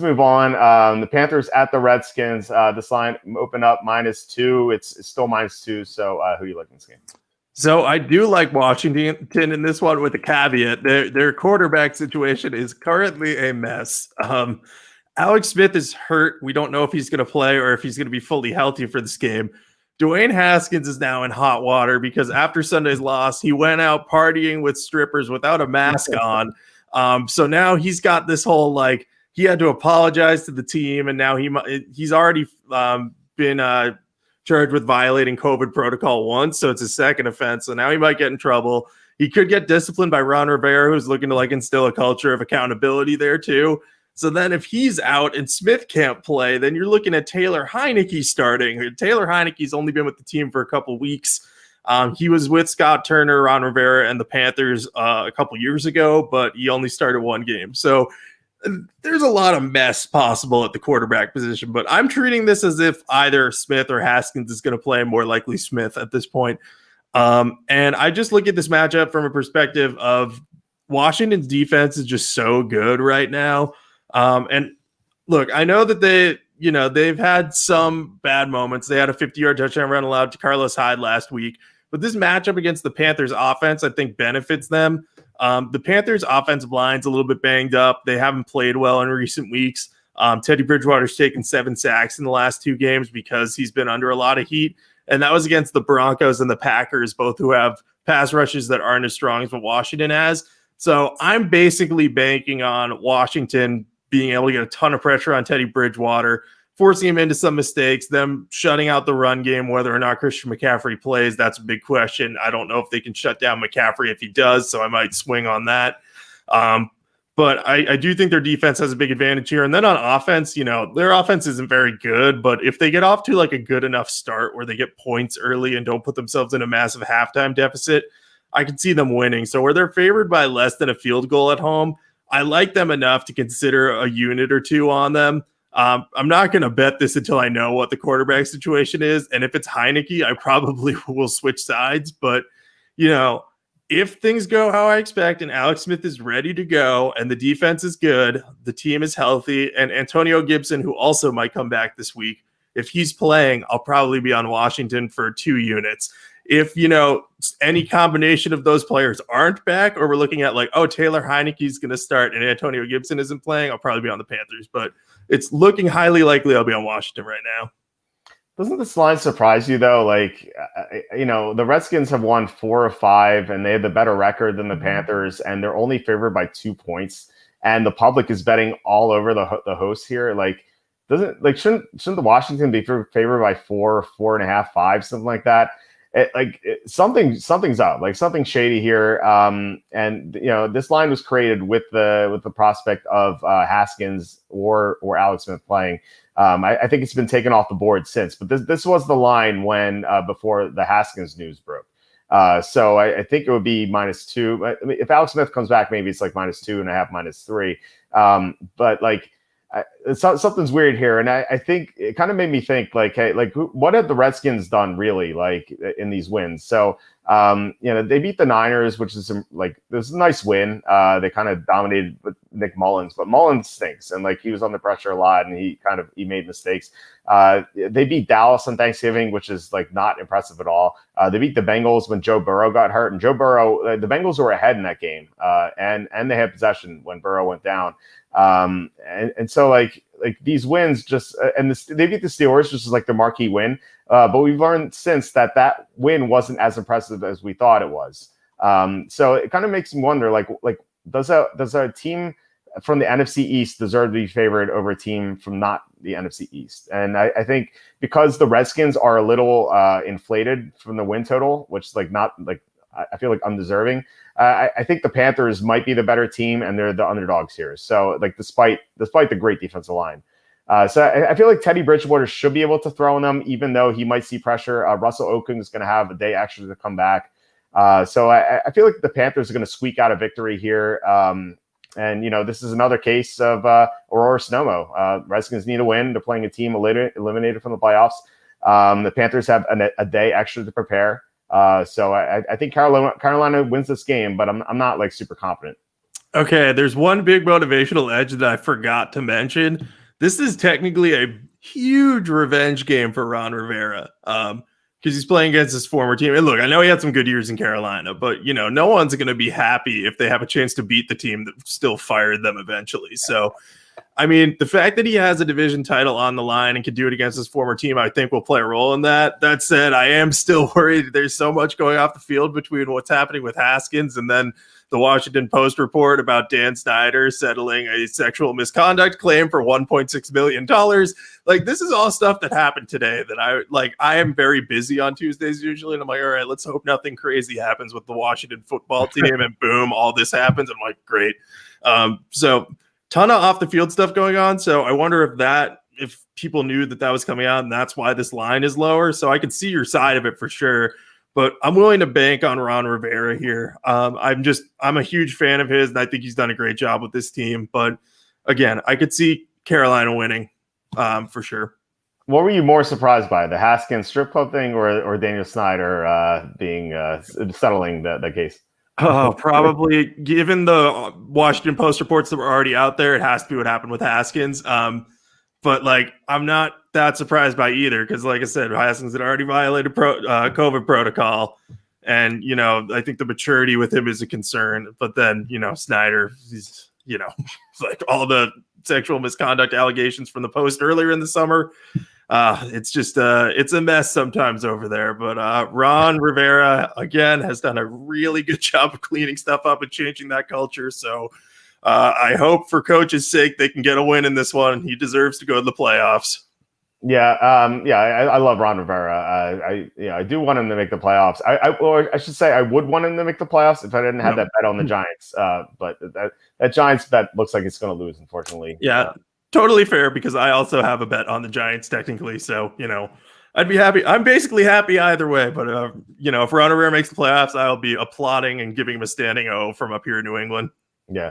Move on. The Panthers at the Redskins. This line opened up -2. It's still -2. So who are you liking this game? So I do like Washington in this one with a caveat. Their quarterback situation is currently a mess. Alex Smith is hurt. We don't know if he's going to play or if he's going to be fully healthy for this game. Dwayne Haskins is now in hot water because after Sunday's loss, he went out partying with strippers without a mask on. So now he's got this whole he had to apologize to the team, and now he's already been charged with violating COVID protocol once, so it's his second offense. So now he might get in trouble. He could get disciplined by Ron Rivera, who's looking to instill a culture of accountability there too. So then if he's out and Smith can't play, then you're looking at Taylor Heineke starting. Taylor Heineke's only been with the team for a couple weeks. He was with Scott Turner, Ron Rivera, and the Panthers a couple years ago, but he only started one game. So there's a lot of mess possible at the quarterback position, but I'm treating this as if either Smith or Haskins is going to play, more likely Smith at this point. And I just look at this matchup from a perspective of Washington's defense is just so good right now. And look, I know that they've had some bad moments. They had a 50-yard touchdown run allowed to Carlos Hyde last week, but this matchup against the Panthers offense, I think, benefits them. The Panthers offensive line's a little bit banged up. They haven't played well in recent weeks. Teddy Bridgewater's taken 7 sacks in the last 2 games because he's been under a lot of heat. And that was against the Broncos and the Packers, both who have pass rushes that aren't as strong as what Washington has. So I'm basically banking on Washington being able to get a ton of pressure on Teddy Bridgewater, forcing him into some mistakes, them shutting out the run game. Whether or not Christian McCaffrey plays, that's a big question. I don't know if they can shut down McCaffrey if he does, so I might swing on that. But I do think their defense has a big advantage here. And then on offense, their offense isn't very good, but if they get off to a good enough start where they get points early and don't put themselves in a massive halftime deficit, I can see them winning. So where they're favored by less than a field goal at home, I like them enough to consider a unit or two on them. I'm not going to bet this until I know what the quarterback situation is. And if it's Heineke, I probably will switch sides. But, if things go how I expect and Alex Smith is ready to go and the defense is good, the team is healthy, and Antonio Gibson, who also might come back this week, if he's playing, I'll probably be on Washington for 2 units. If, any combination of those players aren't back, or we're looking at Taylor Heineke's going to start and Antonio Gibson isn't playing, I'll probably be on the Panthers. But it's looking highly likely I'll be on Washington right now. Doesn't this line surprise you, though? The Redskins have won 4 of 5, and they have the better record than the Panthers, and they're only favored by 2 points. And the public is betting all over the host here. Shouldn't the Washington be favored by 4, 4.5, 5, something like that? Something's up, something shady here. And this line was created with the prospect of Haskins or Alex Smith playing. I think it's been taken off the board since, but this was the line when before the Haskins news broke. So I think it would be -2. I mean, if Alex Smith comes back, maybe it's -2.5, -3. But something's weird here, and I think it kind of made me think hey, what have the Redskins done really in these wins? So they beat the Niners, which is this a nice win. They kind of dominated with Nick Mullins, but Mullins stinks, and he was under pressure a lot, and he made mistakes. They beat Dallas on Thanksgiving, which is not impressive at all. They beat the Bengals when Joe Burrow got hurt, and Joe Burrow, the Bengals were ahead in that game, and they had possession when Burrow went down. And so these wins they beat the Steelers, which is the marquee win. But we've learned since that win wasn't as impressive as we thought it was. So it kind of makes me wonder, does a team from the NFC East deserve to be favored over a team from not the NFC East? And I think because the Redskins are a little inflated from the win total, which is I feel undeserving. I think the Panthers might be the better team, and they're the underdogs here. So despite the great defensive line. So I feel Teddy Bridgewater should be able to throw in them, even though he might see pressure. Russell Okung is going to have a day extra to come back. So I feel the Panthers are going to squeak out a victory here. And, this is another case of Aurora Snomo. Redskins need a win. They're playing a team eliminated from the playoffs. The Panthers have a day extra to prepare. So I think Carolina wins this game, but I'm not super confident. Okay, there's one big motivational edge that I forgot to mention. This is technically a huge revenge game for Ron Rivera. Because he's playing against his former team. And look, I know he had some good years in Carolina, but no one's going to be happy if they have a chance to beat the team that still fired them eventually. So, I mean, the fact that he has a division title on the line and can do it against his former team, I think will play a role in that. That said, I am still worried. There's so much going off the field between what's happening with Haskins and then the Washington Post report about Dan Snyder settling a sexual misconduct claim for $1.6 million. Like, this is all stuff that happened today that I am very busy on Tuesdays usually. And I'm like, all right, let's hope nothing crazy happens with the Washington football team. And boom, all this happens. I'm like, great. So ton of off the field stuff going on. So I wonder if people knew that was coming out and that's why this line is lower. So I can see your side of it for sure. But I'm willing to bank on Ron Rivera here. I'm a huge fan of his, and I think he's done a great job with this team. But again, I could see Carolina winning for sure. What were you more surprised by, the Haskins strip club thing, or Daniel Snyder settling the case? Oh, probably given the Washington Post reports that were already out there, it has to be what happened with Haskins. But I'm not that surprised by either because, like I said, Haskins had already violated COVID protocol, and I think the maturity with him is a concern. But then Snyder, he's like all the sexual misconduct allegations from the Post earlier in the summer. It's just it's a mess sometimes over there. But Ron Rivera again has done a really good job of cleaning stuff up and changing that culture. So. I hope for coach's sake they can get a win in this one. He deserves to go to the playoffs. Yeah, I love Ron Rivera. I do want him to make the playoffs. I should say I would want him to make the playoffs if I didn't have that bet on the Giants. But that Giants bet looks like it's going to lose, unfortunately. Yeah, totally fair because I also have a bet on the Giants technically. So I'd be happy. I'm basically happy either way. But if Ron Rivera makes the playoffs, I'll be applauding and giving him a standing O from up here in New England. Yeah.